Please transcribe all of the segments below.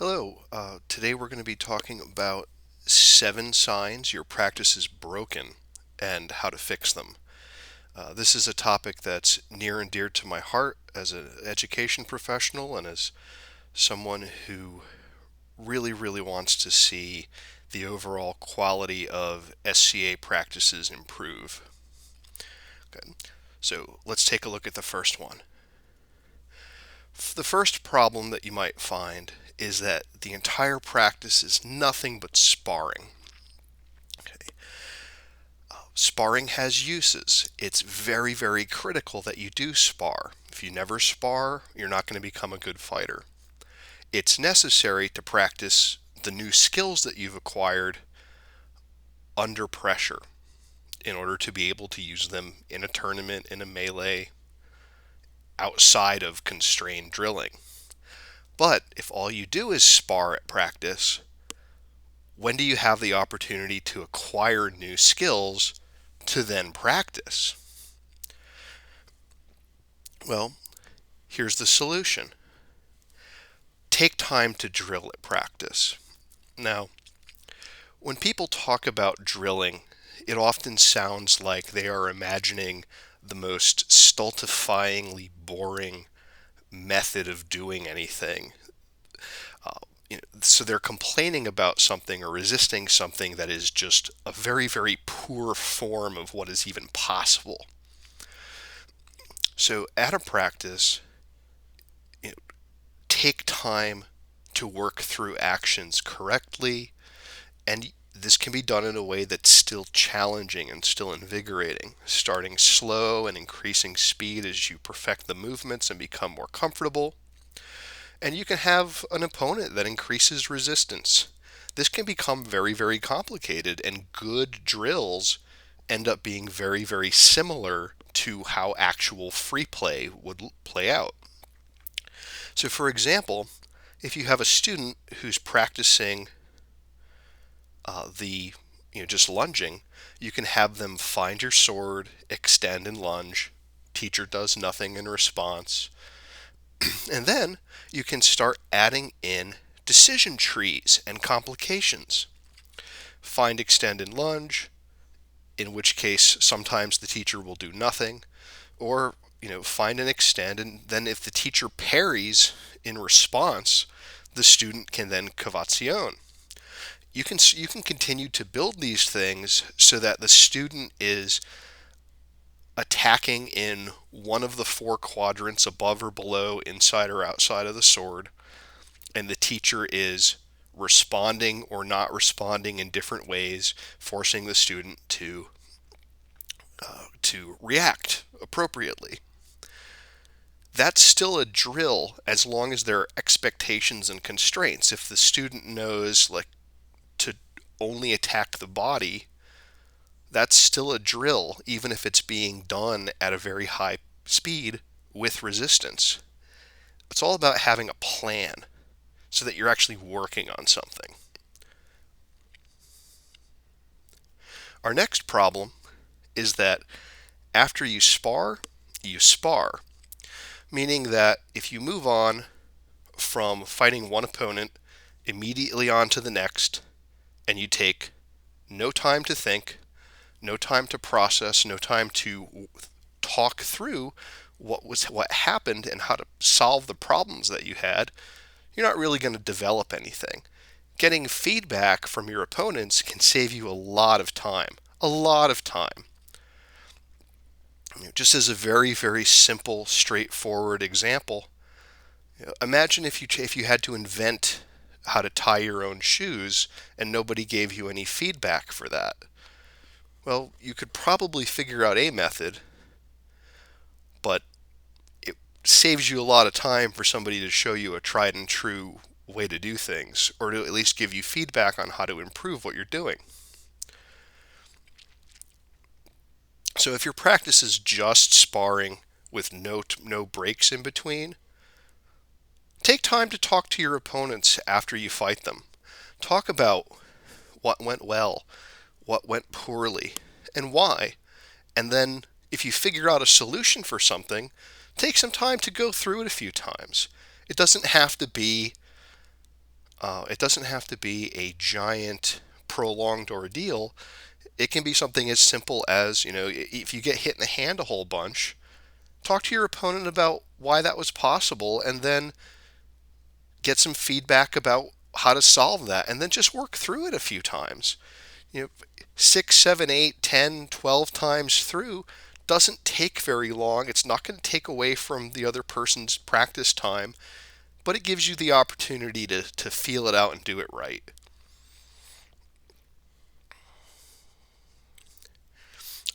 Hello, today we're going to be talking about 7 signs your practice is broken and how to fix them. This is a topic that's near and dear to my heart as an education professional and as someone who really wants to see the overall quality of SCA practices improve. Okay. So let's take a look at the first one. The first problem that you might find is that the entire practice is nothing but sparring. Okay. Sparring has uses. It's very critical that you do spar. If you never spar, you're not going to become a good fighter. It's necessary to practice the new skills that you've acquired under pressure in order to be able to use them in a tournament, in a melee, outside of constrained drilling. But if all you do is spar at practice, when do you have the opportunity to acquire new skills to then practice? Well, here's the solution. Take time to drill at practice. Now, when people talk about drilling, it often sounds like they are imagining the most stultifyingly boring method of doing anything. So they're complaining about something or resisting something that is just a very poor form of what is even possible. So at a practice, you know, take time to work through actions correctly, and this can be done in a way that's still challenging and still invigorating, starting slow and increasing speed as you perfect the movements and become more comfortable. And you can have an opponent that increases resistance. This can become very complicated, and good drills end up being very similar to how actual free play would play out. So, for example, if you have a student who's practicing the just lunging, you can have them find your sword, extend and lunge. Teacher does nothing in response. And then you can start adding in decision trees and complications. Find, extend, and lunge, in which case sometimes the teacher will do nothing, or find and extend, and then if the teacher parries in response, the student can then cavazione. You can continue to build these things so that the student is attacking in one of the four quadrants above or below, inside or outside of the sword, and the teacher is responding or not responding in different ways, forcing the student to react appropriately. That's still a drill as long as there are expectations and constraints. If the student knows like to only attack the body, that's still a drill, even if it's being done at a very high speed with resistance. It's all about having a plan so that you're actually working on something. Our next problem is that after you spar, meaning that if you move on from fighting one opponent immediately on to the next, and you take no time to think, no time to process, no time to talk through what happened and how to solve the problems that you had, you're not really going to develop anything. Getting feedback from your opponents can save you a lot of time. A lot of time. Just as a very simple, straightforward example, imagine if you had to invent how to tie your own shoes and nobody gave you any feedback for that. Well, you could probably figure out a method, but it saves you a lot of time for somebody to show you a tried and true way to do things, or to at least give you feedback on how to improve what you're doing. So if your practice is just sparring with no breaks in between, take time to talk to your opponents after you fight them. Talk about what went well, what went poorly, and why. And then if you figure out a solution for something, take some time to go through it a few times. It doesn't have to be It doesn't have to be a giant, prolonged ordeal. It can be something as simple as, if you get hit in the hand a whole bunch, talk to your opponent about why that was possible, and then get some feedback about how to solve that, and then just work through it a few times. You know, 6, 7, 8, 10, 12 times through doesn't take very long. It's not going to take away from the other person's practice time, but it gives you the opportunity to feel it out and do it right.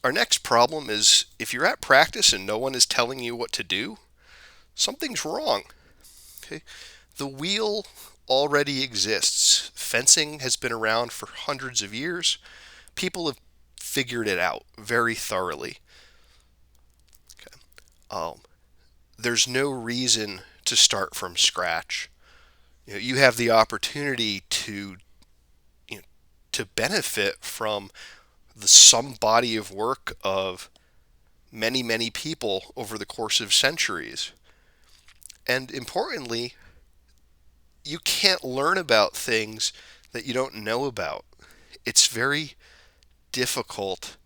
Our next problem is if you're at practice and no one is telling you what to do, something's wrong. Okay? The wheel already exists. Fencing has been around for hundreds of years. People have figured it out very thoroughly. Okay. There's no reason to start from scratch. You have the opportunity you know, to benefit from the some body of work of many, many people over the course of centuries. And importantly, you can't learn about things that you don't know about. It's very difficult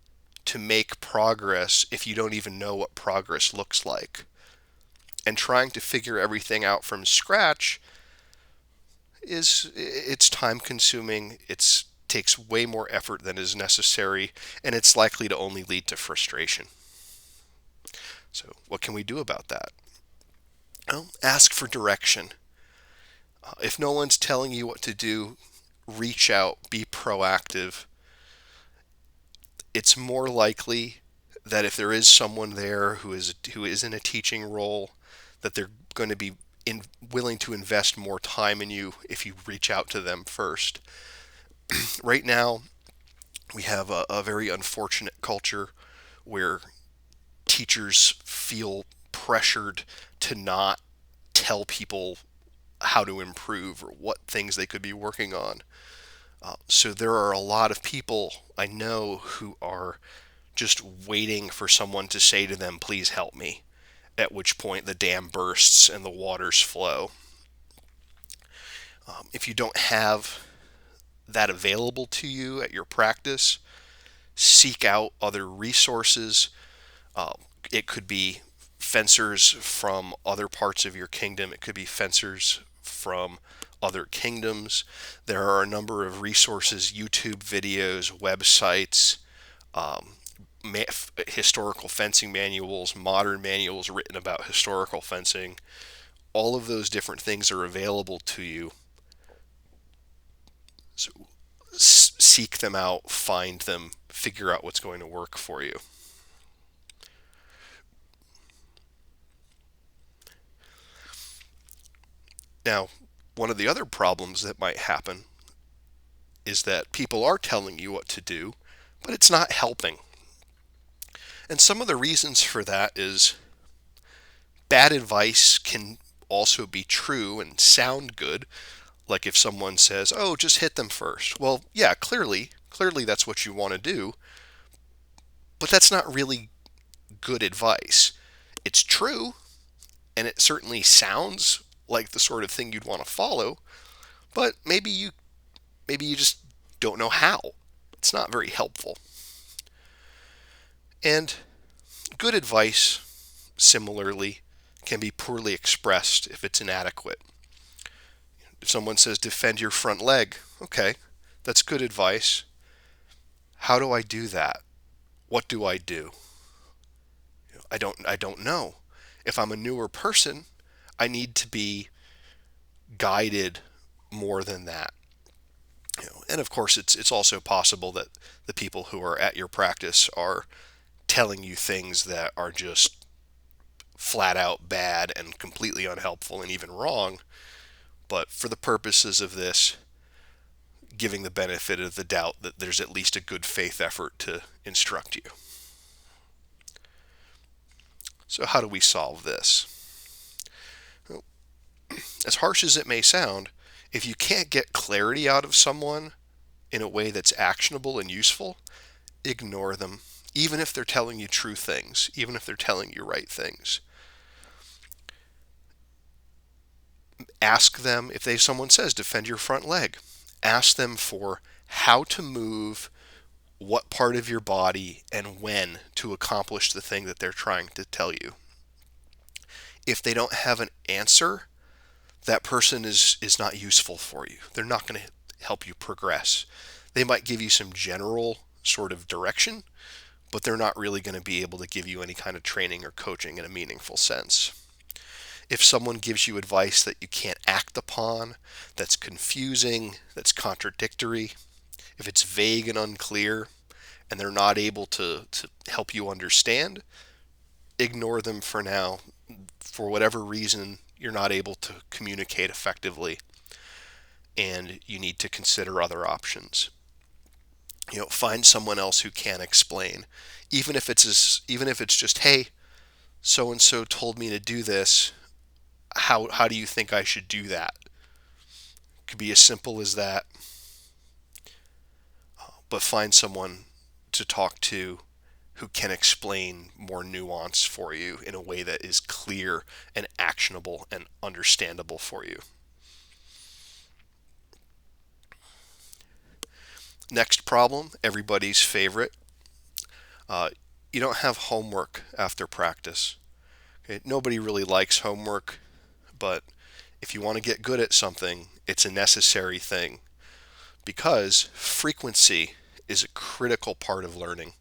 to make progress if you don't even know what progress looks like. And trying to figure everything out from scratch it's time consuming, it takes way more effort than is necessary, and it's likely to only lead to frustration. So what can we do about that? Well, ask for direction. If no one's telling you what to do, reach out, be proactive. It's more likely that if there is someone there who is in a teaching role, that they're going to be willing to invest more time in you if you reach out to them first. Right now, we have a very unfortunate culture where teachers feel pressured to not tell people how to improve or what things they could be working on. So there are a lot of people I know who are just waiting for someone to say to them, please help me, at which point the dam bursts and the waters flow. If you don't have that available to you at your practice, seek out other resources. It could be fencers from other parts of your kingdom. It could be fencers from other kingdoms. There are a number of resources, YouTube videos, websites, historical fencing manuals, modern manuals written about historical fencing. All of those different things are available to you. So seek them out, find them, figure out what's going to work for you. Now, one of the other problems that might happen is that people are telling you what to do, but it's not helping. And some of the reasons for that is bad advice can also be true and sound good. Like if someone says, oh, just hit them first. Well, yeah, clearly that's what you want to do, but that's not really good advice. It's true, and it certainly sounds like the sort of thing you'd want to follow, but maybe you just don't know how. It's not very helpful. And good advice, similarly, can be poorly expressed if it's inadequate. If someone says defend your front leg, okay, that's good advice. How do I do that? What do I do? I don't know. If I'm a newer person, I need to be guided more than that. And of course, it's also possible that the people who are at your practice are telling you things that are just flat out bad and completely unhelpful and even wrong. But for the purposes of this, giving the benefit of the doubt that there's at least a good faith effort to instruct you. So how do we solve this? Well, as harsh as it may sound, if you can't get clarity out of someone in a way that's actionable and useful, ignore them, even if they're telling you true things, even if they're telling you right things. Ask them, if someone says defend your front leg, ask them for how to move what part of your body and when to accomplish the thing that they're trying to tell you. If they don't have an answer, that person is not useful for you. They're not going to help you progress. They might give you some general sort of direction, but they're not really going to be able to give you any kind of training or coaching in a meaningful sense. If someone gives you advice that you can't act upon, that's confusing, that's contradictory, if it's vague and unclear, and they're not able to help you understand, ignore them for now. For whatever reason, you're not able to communicate effectively, and you need to consider other options. Find someone else who can explain, even if it's just, hey, so and so told me to do this. How do you think I should do that? It could be as simple as that. But find someone to talk to who can explain more nuance for you in a way that is clear and actionable and understandable for you. Next problem, everybody's favorite. You don't have homework after practice. Okay? Nobody really likes homework, but if you want to get good at something, it's a necessary thing because frequency is a critical part of learning.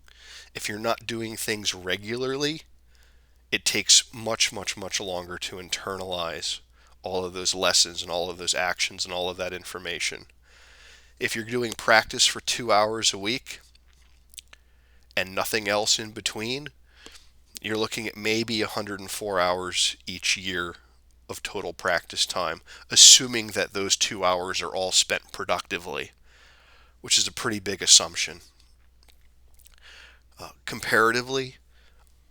If you're not doing things regularly, it takes much, much, much longer to internalize all of those lessons and all of those actions and all of that information. If you're doing practice for 2 hours a week and nothing else in between, you're looking at maybe 104 hours each year of total practice time, assuming that those 2 hours are all spent productively, which is a pretty big assumption. Comparatively,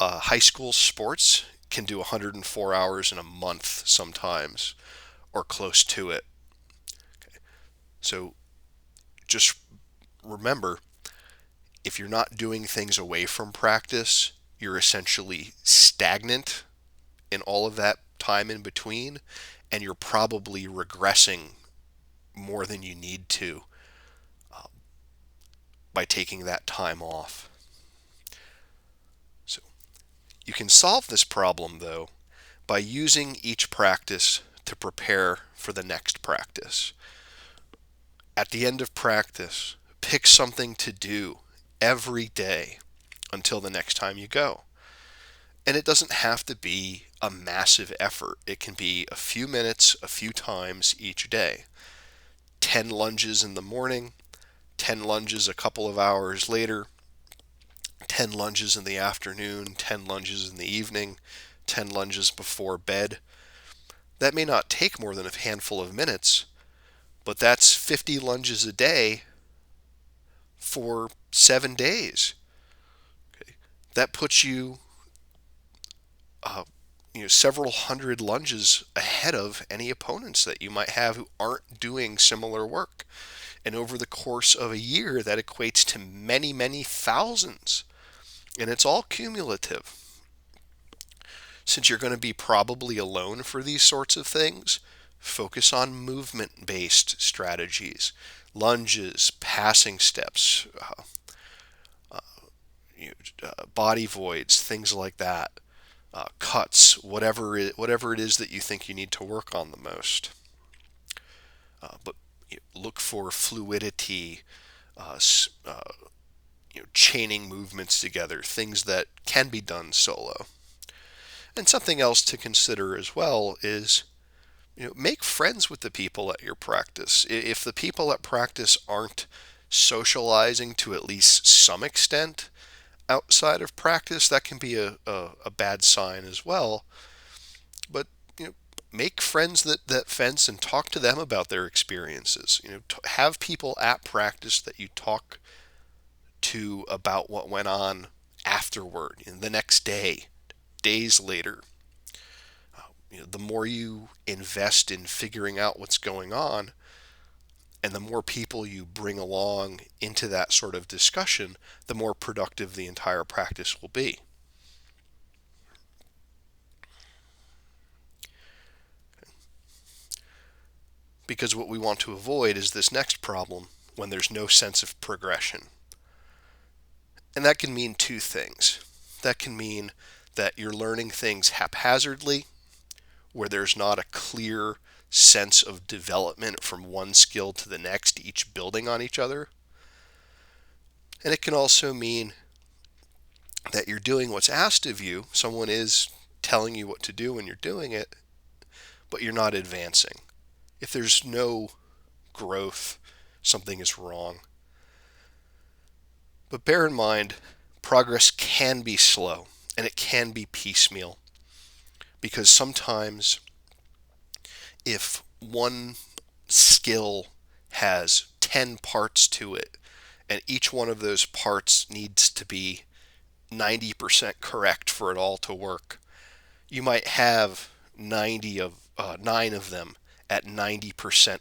high school sports can do 104 hours in a month sometimes, or close to it. Okay. So just remember, if you're not doing things away from practice, you're essentially stagnant in all of that time in between, and you're probably regressing more than you need to by taking that time off. So you can solve this problem, though, by using each practice to prepare for the next practice. At the end of practice, pick something to do every day until the next time you go. And it doesn't have to be a massive effort. It can be a few minutes, a few times each day. 10 lunges in the morning, 10 lunges a couple of hours later, 10 lunges in the afternoon, 10 lunges in the evening, 10 lunges before bed. That may not take more than a handful of minutes, but that's 50 lunges a day for 7 days. Okay. That puts you several hundred lunges ahead of any opponents that you might have who aren't doing similar work. And over the course of a year, that equates to many, many thousands. And it's all cumulative. Since you're going to be probably alone for these sorts of things, focus on movement-based strategies, lunges, passing steps, body voids, things like that. Cuts, whatever it is that you think you need to work on the most. But look for fluidity, chaining movements together, things that can be done solo. And something else to consider as well is, make friends with the people at your practice. If the people at practice aren't socializing to at least some extent outside of practice, that can be a bad sign as well. But make friends that fence and talk to them about their experiences. Have people at practice that you talk to about what went on afterward, the next day, days later. The more you invest in figuring out what's going on, and the more people you bring along into that sort of discussion, the more productive the entire practice will be. because what we want to avoid is this next problem when there's no sense of progression. And that can mean two things. That can mean that you're learning things haphazardly, where there's not a clear sense of development from one skill to the next, each building on each other. And it can also mean that you're doing what's asked of you. Someone is telling you what to do when you're doing it, but you're not advancing. If there's no growth, something is wrong. But bear in mind, progress can be slow and it can be piecemeal, because sometimes if one skill has 10 parts to it and each one of those parts needs to be 90% correct for it all to work, you might have 9 of them at 90%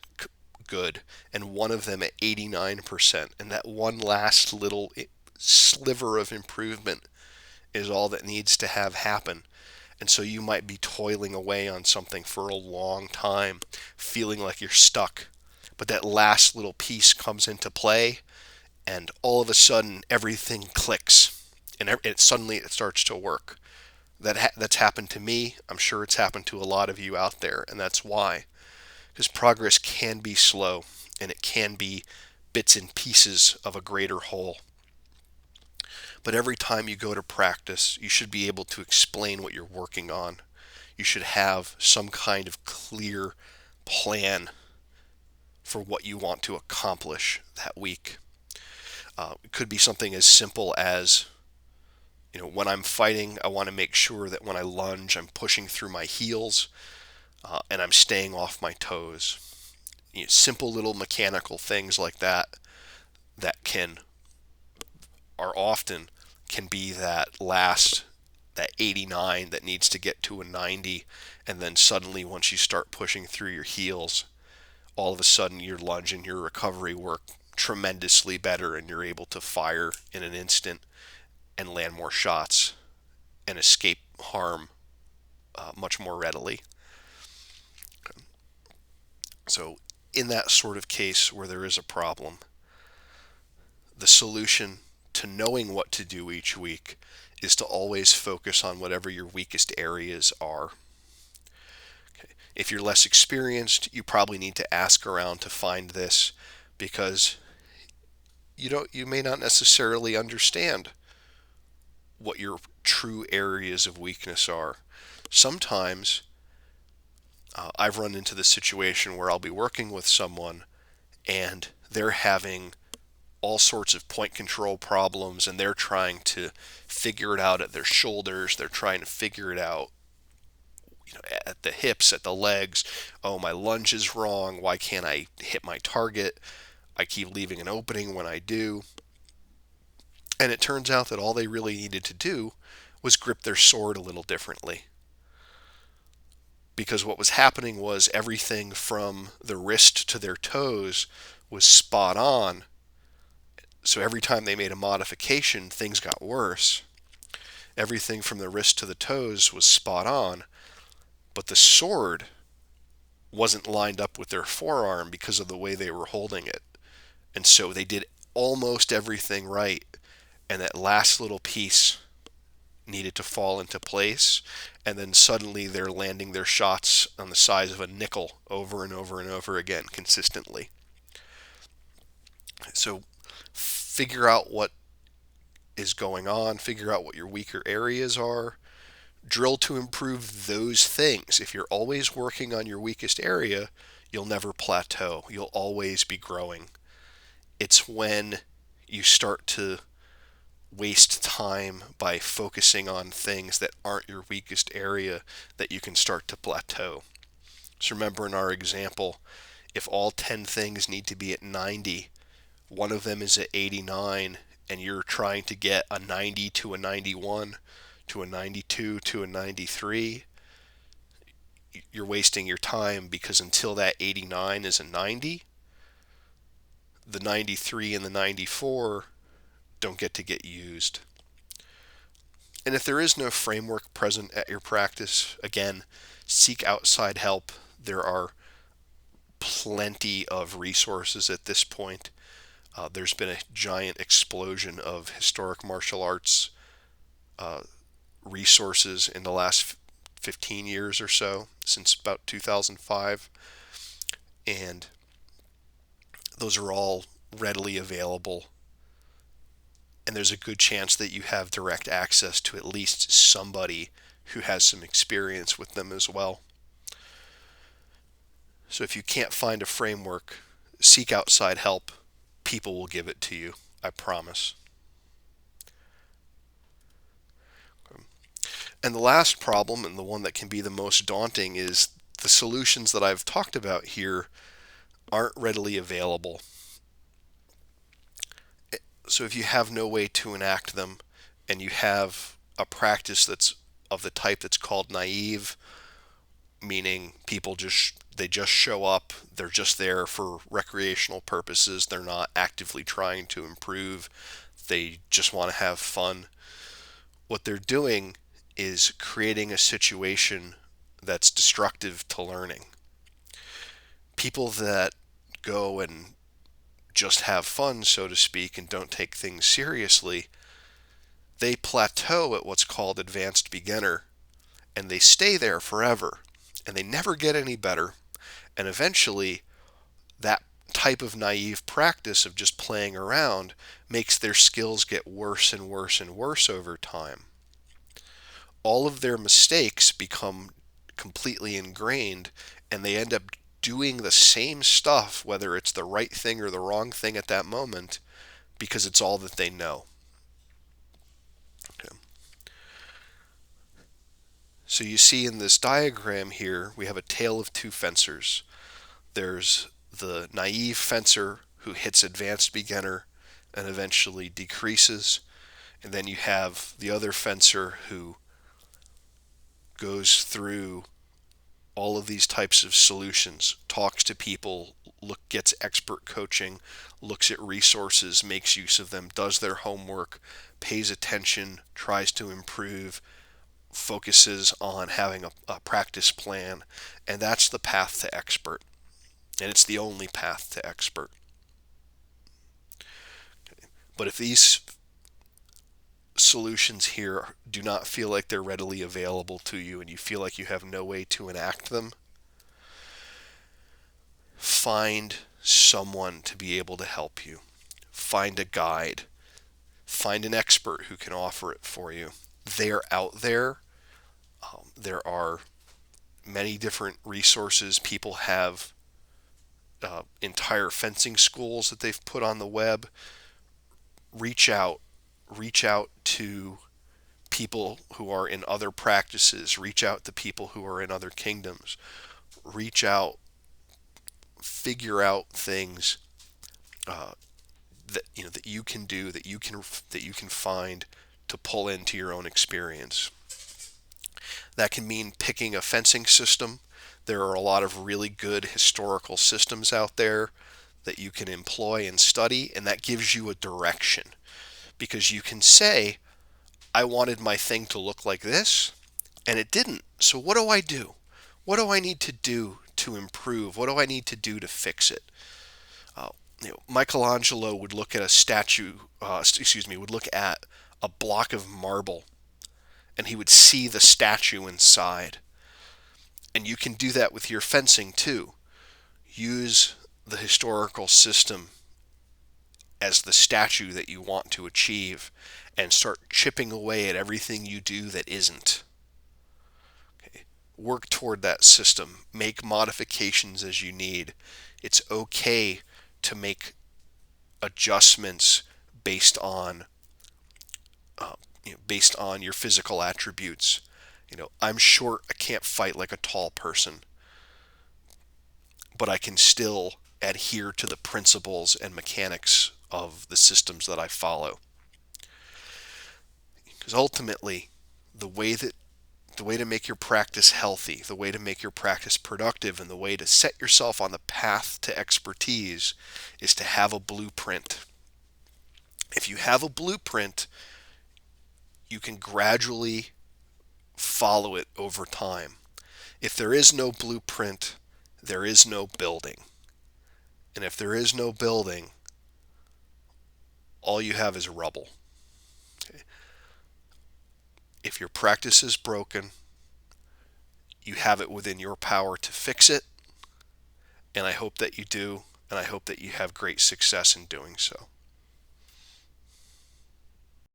good and one of them at 89%, and that one last little sliver of improvement is all that needs to have happen. And so you might be toiling away on something for a long time, feeling like you're stuck. But that last little piece comes into play, and all of a sudden everything clicks, and suddenly it starts to work. That's happened to me. I'm sure it's happened to a lot of you out there, and that's why. Because progress can be slow, and it can be bits and pieces of a greater whole. But every time you go to practice, you should be able to explain what you're working on. You should have some kind of clear plan for what you want to accomplish that week. It could be something as simple as, when I'm fighting, I want to make sure that when I lunge, I'm pushing through my heels and I'm staying off my toes. Simple little mechanical things like that are often can be that 89 that needs to get to a 90, and then suddenly once you start pushing through your heels, all of a sudden your lunge and your recovery work tremendously better, and you're able to fire in an instant and land more shots and escape harm much more readily. So in that sort of case where there is a problem, the solution to knowing what to do each week is to always focus on whatever your weakest areas are. Okay. If you're less experienced, you probably need to ask around to find this, because you may not necessarily understand what your true areas of weakness are. Sometimes I've run into the situation where I'll be working with someone and they're having all sorts of point control problems, and they're trying to figure it out at their shoulders. They're trying to figure it out, at the hips, at the legs. Oh, my lunge is wrong. Why can't I hit my target? I keep leaving an opening when I do. And it turns out that all they really needed to do was grip their sword a little differently. Because what was happening was everything from the wrist to their toes was spot on. So every time they made a modification, things got worse. Everything from the wrist to the toes was spot on, but the sword wasn't lined up with their forearm because of the way they were holding it. And so they did almost everything right, and that last little piece needed to fall into place, and then suddenly they're landing their shots on the size of a nickel over and over and over again consistently. So figure out what is going on, figure out what your weaker areas are, drill to improve those things. If you're always working on your weakest area, you'll never plateau. You'll always be growing. It's when you start to waste time by focusing on things that aren't your weakest area that you can start to plateau. So remember, in our example, if all 10 things need to be at 90, one of them is at 89, and you're trying to get a 90 to a 91 to a 92 to a 93, you're wasting your time, because until that 89 is a 90, the 93 and the 94 don't get used. And if there is no framework present at your practice, again, seek outside help. There are plenty of resources at this point. There's been a giant explosion of historic martial arts resources in the last 15 years or so, since about 2005. And those are all readily available. And there's a good chance that you have direct access to at least somebody who has some experience with them as well. So if you can't find a framework, seek outside help. People will give it to you, I promise. And the last problem, and the one that can be the most daunting, is the solutions that I've talked about here aren't readily available. So if you have no way to enact them, and you have a practice that's of the type that's called naive, meaning people just show up, they're just there for recreational purposes, they're not actively trying to improve, they just want to have fun. What they're doing is creating a situation that's destructive to learning. People that go and just have fun, so to speak, and don't take things seriously, they plateau at what's called advanced beginner, and they stay there forever, and they never get any better. And eventually, that type of naive practice of just playing around makes their skills get worse and worse and worse over time. All of their mistakes become completely ingrained, and they end up doing the same stuff, whether it's the right thing or the wrong thing at that moment, because it's all that they know. Okay. So you see in this diagram here, we have a tale of two fencers. There's the naive fencer who hits advanced beginner and eventually decreases. And then you have the other fencer who goes through all of these types of solutions, talks to people, gets expert coaching, looks at resources, makes use of them, does their homework, pays attention, tries to improve, focuses on having a practice plan, and that's the path to expert. And it's the only path to expert. But if these solutions here do not feel like they're readily available to you and you feel like you have no way to enact them, find someone to be able to help you. Find a guide. Find an expert who can offer it for you. They're out there. There are many different resources. People have entire fencing schools that they've put on the web. Reach out to people who are in other practices. Reach out to people who are in other kingdoms. Reach out, figure out things that you can do, that you can find to pull into your own experience. That can mean picking a fencing system. There are a lot of really good historical systems out there that you can employ and study, and that gives you a direction. Because you can say, I wanted my thing to look like this, and it didn't. So what do I do? What do I need to do to improve? What do I need to do to fix it? Michelangelo would look at would look at a block of marble, and he would see the statue inside. And you can do that with your fencing too. Use the historical system as the statue that you want to achieve and start chipping away at everything you do that isn't. Okay. Work toward that system. Make modifications as you need. It's okay to make adjustments based on your physical attributes. I'm short, I can't fight like a tall person, but I can still adhere to the principles and mechanics of the systems that I follow. Because ultimately, the way to make your practice healthy, the way to make your practice productive, and the way to set yourself on the path to expertise is to have a blueprint. If you have a blueprint, you can gradually follow it over time. If there is no blueprint, there is no building. And if there is no building, all you have is rubble. Okay? If your practice is broken, you have it within your power to fix it, and I hope that you do, and I hope that you have great success in doing so.